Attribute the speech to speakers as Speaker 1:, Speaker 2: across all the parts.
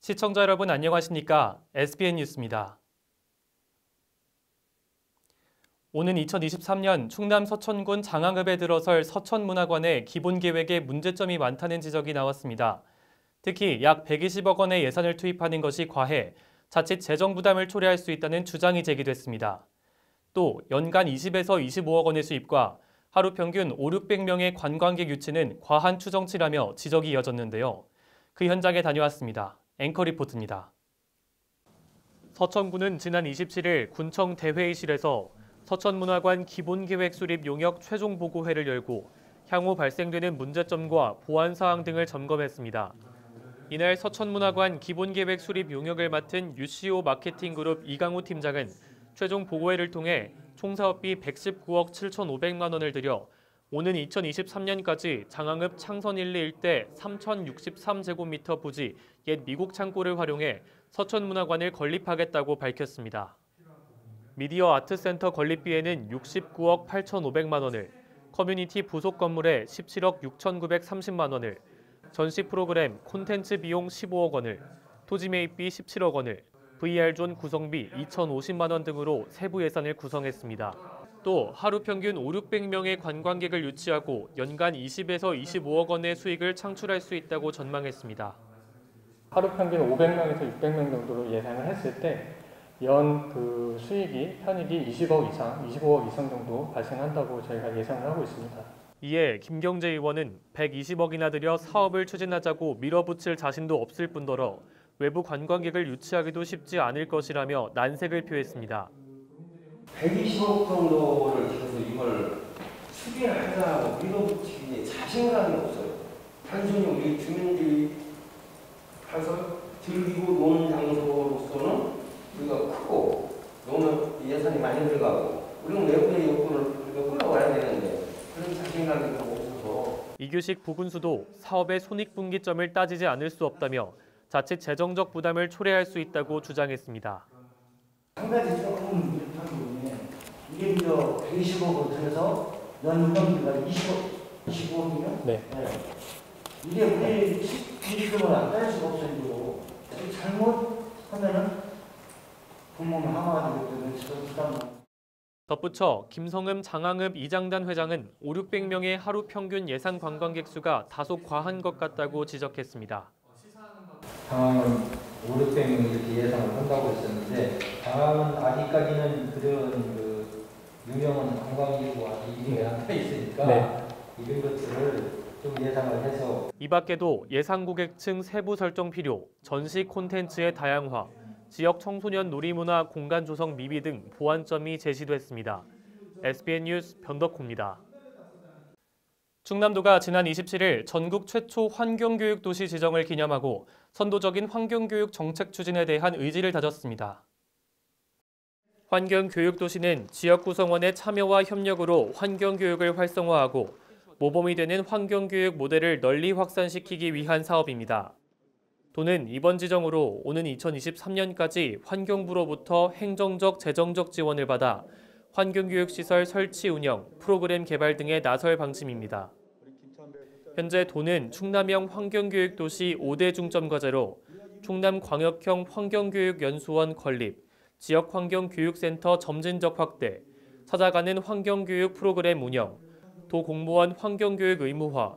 Speaker 1: 시청자 여러분 안녕하십니까? SBN 뉴스입니다. 오는 2023년 충남 서천군 장항읍에 들어설 서천문화관의 기본계획에 문제점이 많다는 지적이 나왔습니다. 특히 약 120억 원의 예산을 투입하는 것이 과해 자칫 재정 부담을 초래할 수 있다는 주장이 제기됐습니다. 또 연간 20에서 25억 원의 수입과 하루 평균 500~600명의 관광객 유치는 과한 추정치라며 지적이 이어졌는데요. 그 현장에 다녀왔습니다. 앵커 리포트입니다. 서천군은 지난 27일 군청 대회의실에서 서천문화관 기본계획 수립 용역 최종 보고회를 열고 향후 발생되는 문제점과 보완 사항 등을 점검했습니다. 이날 서천문화관 기본계획 수립 용역을 맡은 UCO 마케팅그룹 이강우 팀장은 최종 보고회를 통해 총 사업비 119억 7,500만 원을 들여 오는 2023년까지 장항읍 창선 1, 2 일대 3,063제곱미터 부지 옛 미국 창고를 활용해 서천문화관을 건립하겠다고 밝혔습니다. 미디어 아트센터 건립비에는 69억 8,500만 원을, 커뮤니티 부속 건물에 17억 6,930만 원을, 전시 프로그램, 콘텐츠 비용 15억 원을, 토지 매입비 17억 원을, VR존 구성비 2,050만 원 등으로 세부 예산을 구성했습니다. 또 하루 평균 500~600명의 관광객을 유치하고 연간 20에서 25억 원의 수익을 창출할 수 있다고 전망했습니다.
Speaker 2: 하루 평균 500명에서 600명 정도로 예상을 했을 때 연 수익이 편익이 20억 이상, 25억 이상 정도 발생한다고 저희가 예상을 하고 있습니다.
Speaker 1: 이에 김경재 의원은 120억이나 들여 사업을 추진하자고 밀어붙일 자신도 없을 뿐더러 외부 관광객을 유치하기도 쉽지 않을 것이라며 난색을 표했습니다.
Speaker 3: 120억 정도를 들여서 이걸 추진하자고 밀어붙이기에 자신감이 없어요. 단순히 우리 주민들이 가서 즐기고 노는 장소로서는 우리가 크고 너무 예산이 많이 들어가고 우리는 외부의 요건을 끌어와야 되는데 그런 자신감이 없어서
Speaker 1: 이규식 부군수도 사업의 손익분기점을 따지지 않을 수 없다며 자칫 재정적 부담을 초래할 수 있다고 주장했습니다.
Speaker 4: 한 가지 조금 미흡한 부분이 이게 이제 120억을 들여서 연평균가 25억이면
Speaker 2: 네.
Speaker 4: 이게 우리 지금은 안 딸 수가 없어요. 잘못하면은 부모는 항아가 되기 때문에 지금 부담.
Speaker 1: 덧붙여 김성흠 장항읍 이장단 회장은 500~600명의 하루 평균 예상 관광객 수가 다소 과한 것 같다고 지적했습니다.
Speaker 5: 장항은 500~600명 이렇게 예상을 한다고 했었는데 장항은 아직까지는 그런 유명한 관광지고 아직 이름이 안 돼 있으니까
Speaker 2: 네.
Speaker 5: 이런 것들을 좀 예상을 해서
Speaker 1: 이 밖에도 예상 고객층 세부 설정 필요, 전시 콘텐츠의 다양화, 지역 청소년 놀이문화 공간 조성 미비 등 보완점이 제시됐습니다. SBN 뉴스 변덕호입니다. 충남도가 지난 27일 전국 최초 환경교육도시 지정을 기념하고 선도적인 환경교육 정책 추진에 대한 의지를 다졌습니다. 환경교육도시는 지역 구성원의 참여와 협력으로 환경교육을 활성화하고 모범이 되는 환경교육 모델을 널리 확산시키기 위한 사업입니다. 도는 이번 지정으로 오는 2023년까지 환경부로부터 행정적, 재정적 지원을 받아 환경교육시설 설치 운영, 프로그램 개발 등에 나설 방침입니다. 현재 도는 충남형 환경교육도시 5대 중점 과제로 충남광역형 환경교육연수원 건립, 지역환경교육센터 점진적 확대, 찾아가는 환경교육 프로그램 운영, 도공무원 환경교육 의무화,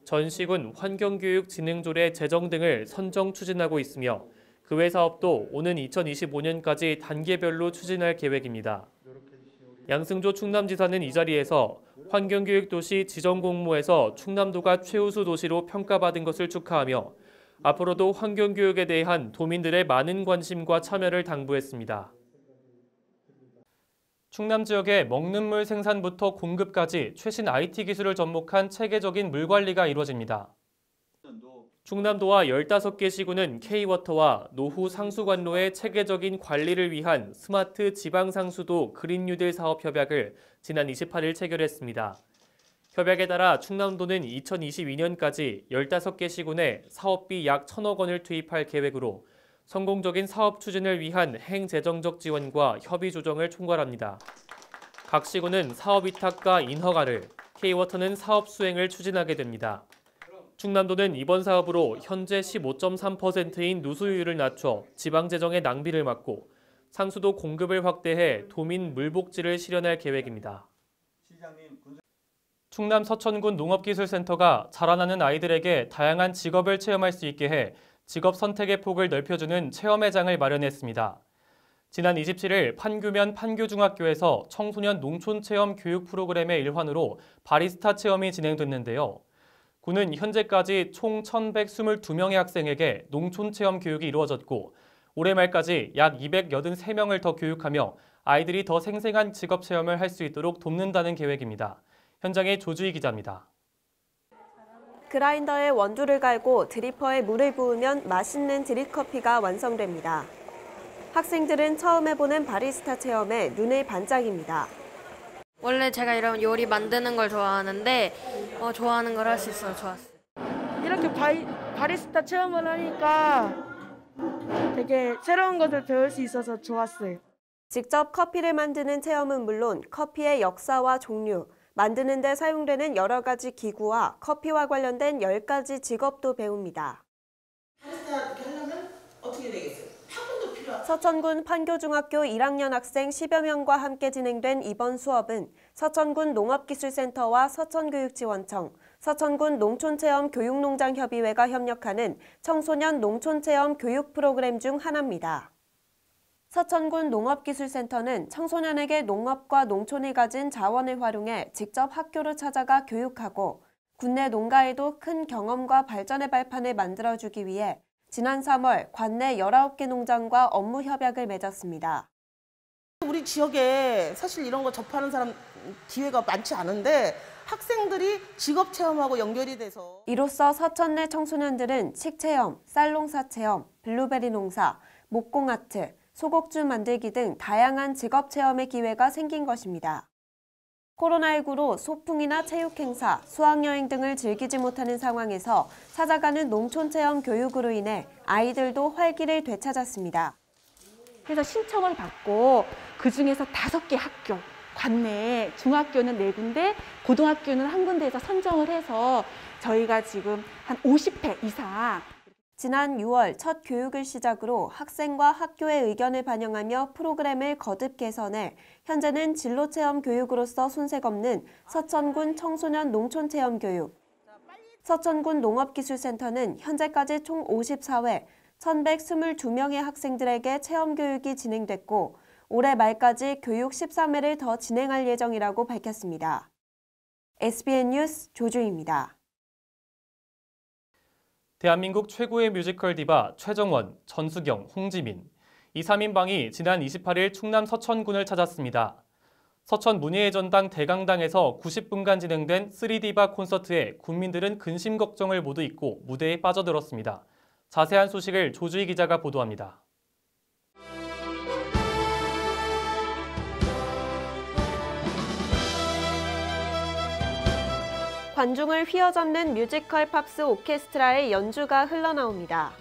Speaker 1: 전시군 환경교육 진흥조례 제정 등을 선정 추진하고 있으며 그 외 사업도 오는 2025년까지 단계별로 추진할 계획입니다. 양승조 충남지사는 이 자리에서 환경교육도시 지정공모에서 충남도가 최우수 도시로 평가받은 것을 축하하며 앞으로도 환경교육에 대한 도민들의 많은 관심과 참여를 당부했습니다. 충남 지역의 먹는 물 생산부터 공급까지 최신 IT 기술을 접목한 체계적인 물 관리가 이루어집니다. 충남도와 15개 시군은 K워터와 노후 상수관로의 체계적인 관리를 위한 스마트 지방상수도 그린뉴딜 사업 협약을 지난 28일 체결했습니다. 협약에 따라 충남도는 2022년까지 15개 시군에 사업비 약 1,000억 원을 투입할 계획으로 성공적인 사업 추진을 위한 행재정적 지원과 협의 조정을 총괄합니다. 각 시군은 사업 위탁과 인허가를, K워터는 사업 수행을 추진하게 됩니다. 충남도는 이번 사업으로 현재 15.3%인 누수율을 낮춰 지방재정의 낭비를 막고 상수도 공급을 확대해 도민 물복지를 실현할 계획입니다. 충남 서천군 농업기술센터가 자라나는 아이들에게 다양한 직업을 체험할 수 있게 해 직업 선택의 폭을 넓혀주는 체험회장을 마련했습니다. 지난 27일 판교면 판교중학교에서 청소년 농촌체험 교육 프로그램의 일환으로 바리스타 체험이 진행됐는데요. 군은 현재까지 총 1,122명의 학생에게 농촌체험 교육이 이루어졌고 올해 말까지 약 283명을 더 교육하며 아이들이 더 생생한 직업체험을 할 수 있도록 돕는다는 계획입니다. 현장의 조주희 기자입니다.
Speaker 6: 그라인더에 원두를 갈고 드리퍼에 물을 부으면 맛있는 드립커피가 완성됩니다. 학생들은 처음 해보는 바리스타 체험에 눈을 반짝입니다.
Speaker 7: 원래 제가 이런 요리 만드는 걸 좋아하는데 좋아하는 걸 할 수 있어서 좋았어요.
Speaker 8: 이렇게 바리스타 체험을 하니까 되게 새로운 것을 배울 수 있어서 좋았어요.
Speaker 6: 직접 커피를 만드는 체험은 물론 커피의 역사와 종류, 만드는 데 사용되는 여러 가지 기구와 커피와 관련된 10가지 직업도 배웁니다.
Speaker 9: 바리스타 하려면 어떻게 되겠어요? 학원도 필요하죠.
Speaker 6: 서천군 판교중학교 1학년 학생 10여 명과 함께 진행된 이번 수업은 서천군 농업기술센터와 서천교육지원청, 서천군 농촌체험 교육농장협의회가 협력하는 청소년 농촌체험 교육 프로그램 중 하나입니다. 서천군 농업기술센터는 청소년에게 농업과 농촌이 가진 자원을 활용해 직접 학교를 찾아가 교육하고 군내 농가에도 큰 경험과 발전의 발판을 만들어주기 위해 지난 3월 관내 19개 농장과 업무 협약을 맺었습니다.
Speaker 9: 우리 지역에 사실 이런 거 접하는 사람 기회가 많지 않은데 학생들이 직업 체험하고 연결이 돼서
Speaker 6: 이로써 서천 내 청소년들은 식체험, 쌀농사 체험, 블루베리 농사, 목공아트, 소곡주 만들기 등 다양한 직업 체험의 기회가 생긴 것입니다. 코로나19로 소풍이나 체육행사, 수학여행 등을 즐기지 못하는 상황에서 찾아가는 농촌체험 교육으로 인해 아이들도 활기를 되찾았습니다.
Speaker 10: 그래서 신청을 받고 그중에서 5개 학교, 관내에 중학교는 4군데, 고등학교는 1군데에서 선정을 해서 저희가 지금 한 50회 이상
Speaker 6: 지난 6월 첫 교육을 시작으로 학생과 학교의 의견을 반영하며 프로그램을 거듭 개선해 현재는 진로체험 교육으로서 손색 없는 서천군 청소년 농촌체험 교육. 서천군 농업기술센터는 현재까지 총 54회 1,122명의 학생들에게 체험 교육이 진행됐고 올해 말까지 교육 13회를 더 진행할 예정이라고 밝혔습니다. SBN 뉴스 조주희입니다.
Speaker 1: 대한민국 최고의 뮤지컬 디바 최정원, 전수경, 홍지민. 이 3인방이 지난 28일 충남 서천군을 찾았습니다. 서천 문예의 전당 대강당에서 90분간 진행된 3디바 콘서트에 군민들은 근심 걱정을 모두 잊고 무대에 빠져들었습니다. 자세한 소식을 조주희 기자가 보도합니다.
Speaker 6: 관중을 휘어잡는 뮤지컬 팝스 오케스트라의 연주가 흘러나옵니다.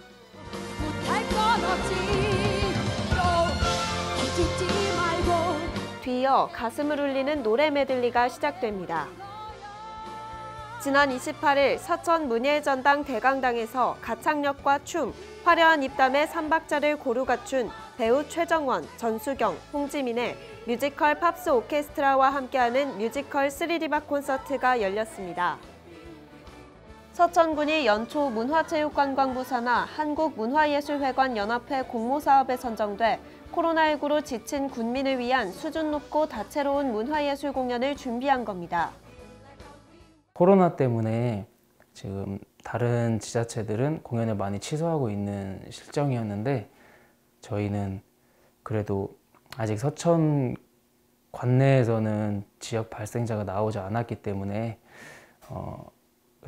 Speaker 6: 뒤이어 가슴을 울리는 노래 메들리가 시작됩니다. 지난 28일 서천 문예전당 대강당에서 가창력과 춤, 화려한 입담의 3박자를 고루 갖춘 배우 최정원, 전수경, 홍지민의 뮤지컬 팝스 오케스트라와 함께하는 뮤지컬 3디바 콘서트가 열렸습니다. 서천군이 연초 문화체육관광부 산하 한국문화예술회관 연합회 공모사업에 선정돼 코로나19로 지친 군민을 위한 수준 높고 다채로운 문화예술 공연을 준비한 겁니다.
Speaker 11: 코로나 때문에 지금 다른 지자체들은 공연을 많이 취소하고 있는 실정이었는데 저희는 그래도 아직 서천 관내에서는 지역 발생자가 나오지 않았기 때문에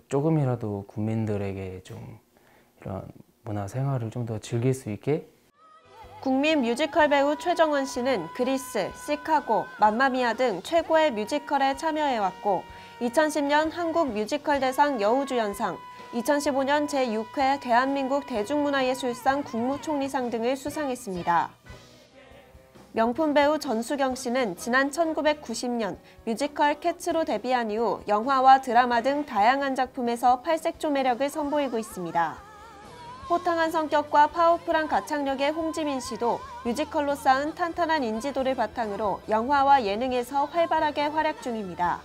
Speaker 11: 조금이라도 국민들에게 좀 이런 문화 생활을 좀 더 즐길 수 있게
Speaker 6: 국민 뮤지컬 배우 최정원 씨는 그리스, 시카고, 맘마미아 등 최고의 뮤지컬에 참여해왔고 2010년 한국 뮤지컬 대상 여우주연상, 2015년 제6회 대한민국 대중문화예술상 국무총리상 등을 수상했습니다. 명품 배우 전수경 씨는 지난 1990년 뮤지컬 캐츠로 데뷔한 이후 영화와 드라마 등 다양한 작품에서 팔색조 매력을 선보이고 있습니다. 호탕한 성격과 파워풀한 가창력의 홍지민 씨도 뮤지컬로 쌓은 탄탄한 인지도를 바탕으로 영화와 예능에서 활발하게 활약 중입니다.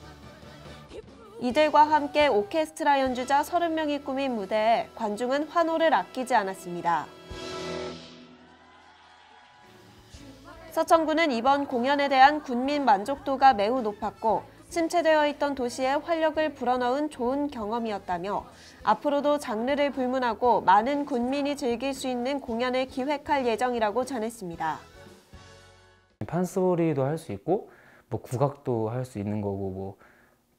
Speaker 6: 이들과 함께 오케스트라 연주자 30명이 꾸민 무대에 관중은 환호를 아끼지 않았습니다. 서천군은 이번 공연에 대한 군민 만족도가 매우 높았고 침체되어 있던 도시에 활력을 불어넣은 좋은 경험이었다며 앞으로도 장르를 불문하고 많은 군민이 즐길 수 있는 공연을 기획할 예정이라고 전했습니다.
Speaker 11: 판소리도 할 수 있고 뭐 국악도 할 수 있는 거고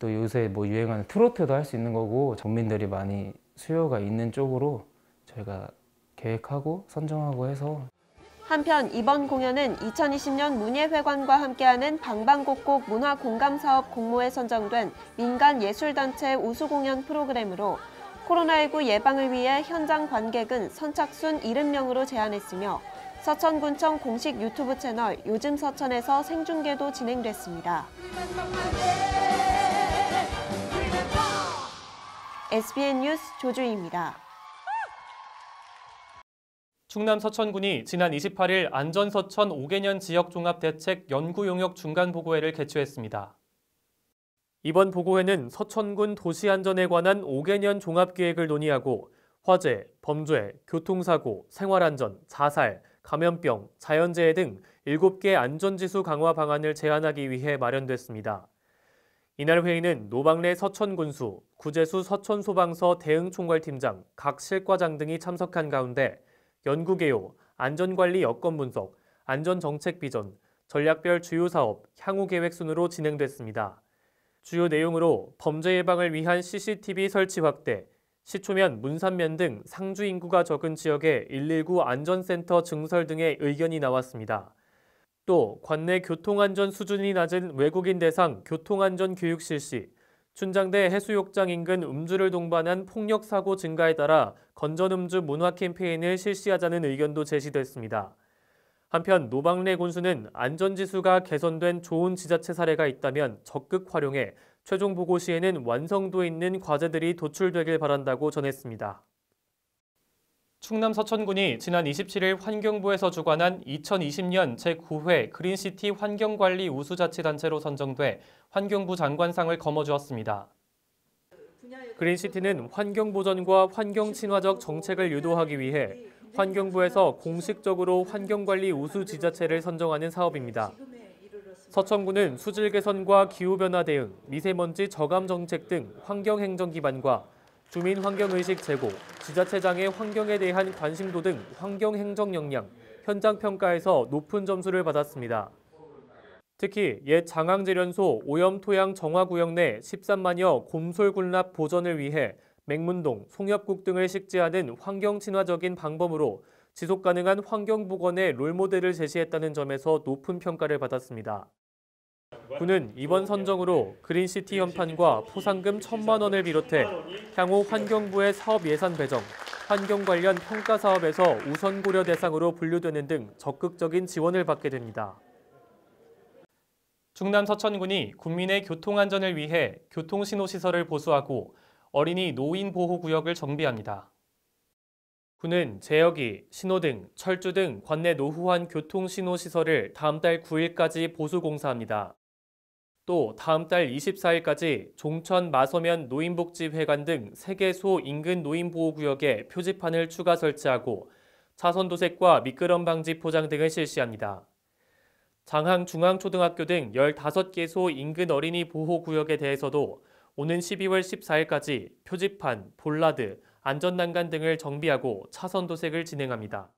Speaker 11: 또 요새 유행하는 트로트도 할 수 있는 거고 국민들이 많이 수요가 있는 쪽으로 저희가 계획하고 선정하고 해서
Speaker 6: 한편 이번 공연은 2020년 문예회관과 함께하는 방방곡곡 문화공감사업 공모에 선정된 민간예술단체 우수공연 프로그램으로 코로나19 예방을 위해 현장 관객은 선착순 70명으로 제한했으며 서천군청 공식 유튜브 채널 요즘 서천에서 생중계도 진행됐습니다. SBN 뉴스 조주희입니다.
Speaker 1: 충남 서천군이 지난 28일 안전서천 5개년 지역종합대책 연구용역 중간보고회를 개최했습니다. 이번 보고회는 서천군 도시안전에 관한 5개년 종합계획을 논의하고 화재, 범죄, 교통사고, 생활안전, 자살, 감염병, 자연재해 등 7개 안전지수 강화 방안을 제안하기 위해 마련됐습니다. 이날 회의는 노방래 서천군수, 구재수 서천소방서 대응총괄팀장, 각 실과장 등이 참석한 가운데 연구개요, 안전관리 여건 분석, 안전정책 비전, 전략별 주요 사업, 향후 계획 순으로 진행됐습니다. 주요 내용으로 범죄 예방을 위한 CCTV 설치 확대, 시초면, 문산면 등 상주 인구가 적은 지역에 119 안전센터 증설 등의 의견이 나왔습니다. 또 관내 교통안전 수준이 낮은 외국인 대상 교통안전 교육 실시, 춘장대 해수욕장 인근 음주를 동반한 폭력사고 증가에 따라 건전음주 문화 캠페인을 실시하자는 의견도 제시됐습니다. 한편 노방래 군수는 안전지수가 개선된 좋은 지자체 사례가 있다면 적극 활용해 최종 보고 시에는 완성도 있는 과제들이 도출되길 바란다고 전했습니다. 충남 서천군이 지난 27일 환경부에서 주관한 2020년 제9회 그린시티 환경관리 우수자치단체로 선정돼 환경부 장관상을 거머쥐었습니다. 그린시티는 환경보전과 환경친화적 정책을 유도하기 위해 환경부에서 공식적으로 환경관리 우수지자체를 선정하는 사업입니다. 서천군은 수질 개선과 기후변화 대응, 미세먼지 저감 정책 등 환경행정 기반과 주민 환경의식 제고, 지자체장의 환경에 대한 관심도 등 환경행정 역량, 현장 평가에서 높은 점수를 받았습니다. 특히 옛 장항제련소 오염토양 정화구역 내 13만여 곰솔군랍 보전을 위해 맹문동, 송엽국 등을 식재하는 환경친화적인 방법으로 지속가능한 환경보건의 롤모델을 제시했다는 점에서 높은 평가를 받았습니다. 군은 이번 선정으로 그린시티 현판과 포상금 1,000만 원을 비롯해 향후 환경부의 사업 예산 배정, 환경 관련 평가 사업에서 우선 고려 대상으로 분류되는 등 적극적인 지원을 받게 됩니다. 충남 서천군이 국민의 교통안전을 위해 교통신호시설을 보수하고 어린이 노인보호구역을 정비합니다. 군은 제어기, 신호등, 철주 등 관내 노후한 교통신호시설을 다음 달 9일까지 보수공사합니다. 또 다음 달 24일까지 종천 마서면 노인복지회관 등 3개소 인근 노인보호구역에 표지판을 추가 설치하고 차선 도색과 미끄럼 방지 포장 등을 실시합니다. 장항 중앙초등학교 등 15개소 인근 어린이 보호구역에 대해서도 오는 12월 14일까지 표지판, 볼라드, 안전난간 등을 정비하고 차선 도색을 진행합니다.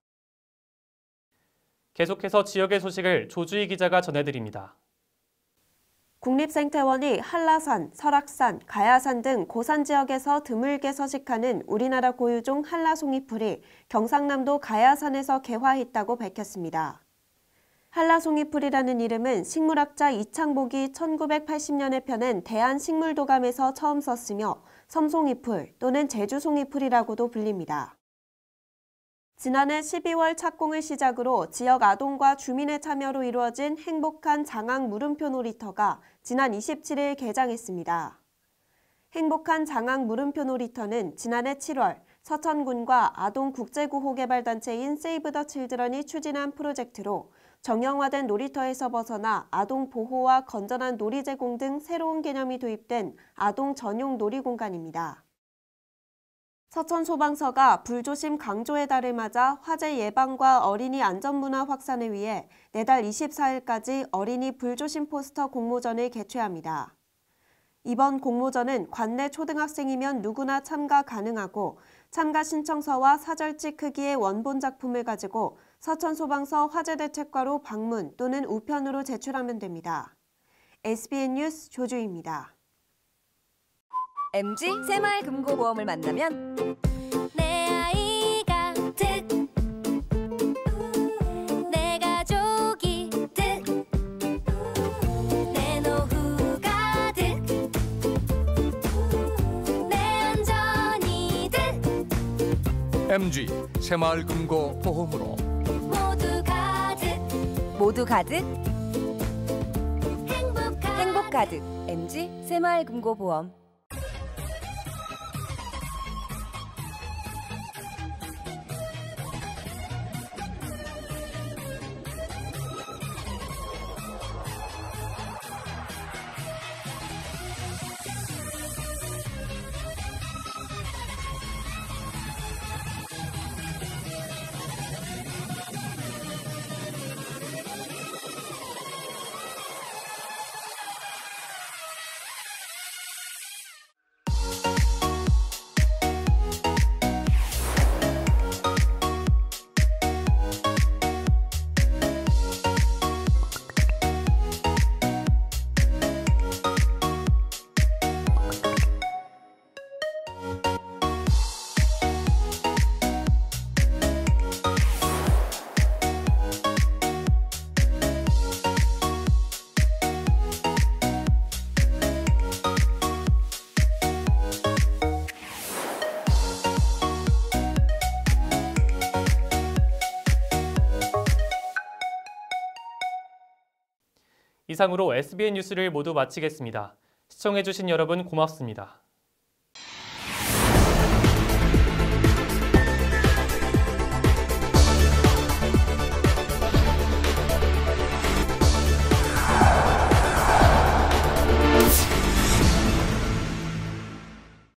Speaker 1: 계속해서 지역의 소식을 조주희 기자가 전해드립니다.
Speaker 6: 국립생태원이 한라산, 설악산, 가야산 등 고산 지역에서 드물게 서식하는 우리나라 고유종 한라송이풀이 경상남도 가야산에서 개화했다고 밝혔습니다. 한라송이풀이라는 이름은 식물학자 이창복이 1980년에 펴낸 대한식물도감에서 처음 썼으며 섬송이풀 또는 제주송이풀이라고도 불립니다. 지난해 12월 착공을 시작으로 지역 아동과 주민의 참여로 이루어진 행복한 장학 물음표 놀이터가 지난 27일 개장했습니다. 행복한 장학 물음표 놀이터는 지난해 7월 서천군과 아동 국제구호개발단체인 세이브 더 칠드런이 추진한 프로젝트로 정형화된 놀이터에서 벗어나 아동 보호와 건전한 놀이 제공 등 새로운 개념이 도입된 아동 전용 놀이공간입니다. 서천소방서가 불조심 강조의 달을 맞아 화재 예방과 어린이 안전문화 확산을 위해 내달 24일까지 어린이 불조심 포스터 공모전을 개최합니다. 이번 공모전은 관내 초등학생이면 누구나 참가 가능하고 참가 신청서와 사절지 크기의 원본 작품을 가지고 서천소방서 화재대책과로 방문 또는 우편으로 제출하면 됩니다. SBN 뉴스 조주희입니다.
Speaker 12: MG 새마을금고보험을 만나면 내 아이가 득, 내 가족이 득, 내 노후가 득, 내 안전이 득.
Speaker 13: MG 새마을금고보험으로
Speaker 12: 모두 가득, 모두 가득, 행복 가득. MG 새마을금고보험.
Speaker 1: 이상으로 SBN 뉴스를 모두 마치겠습니다. 시청해주신 여러분 고맙습니다.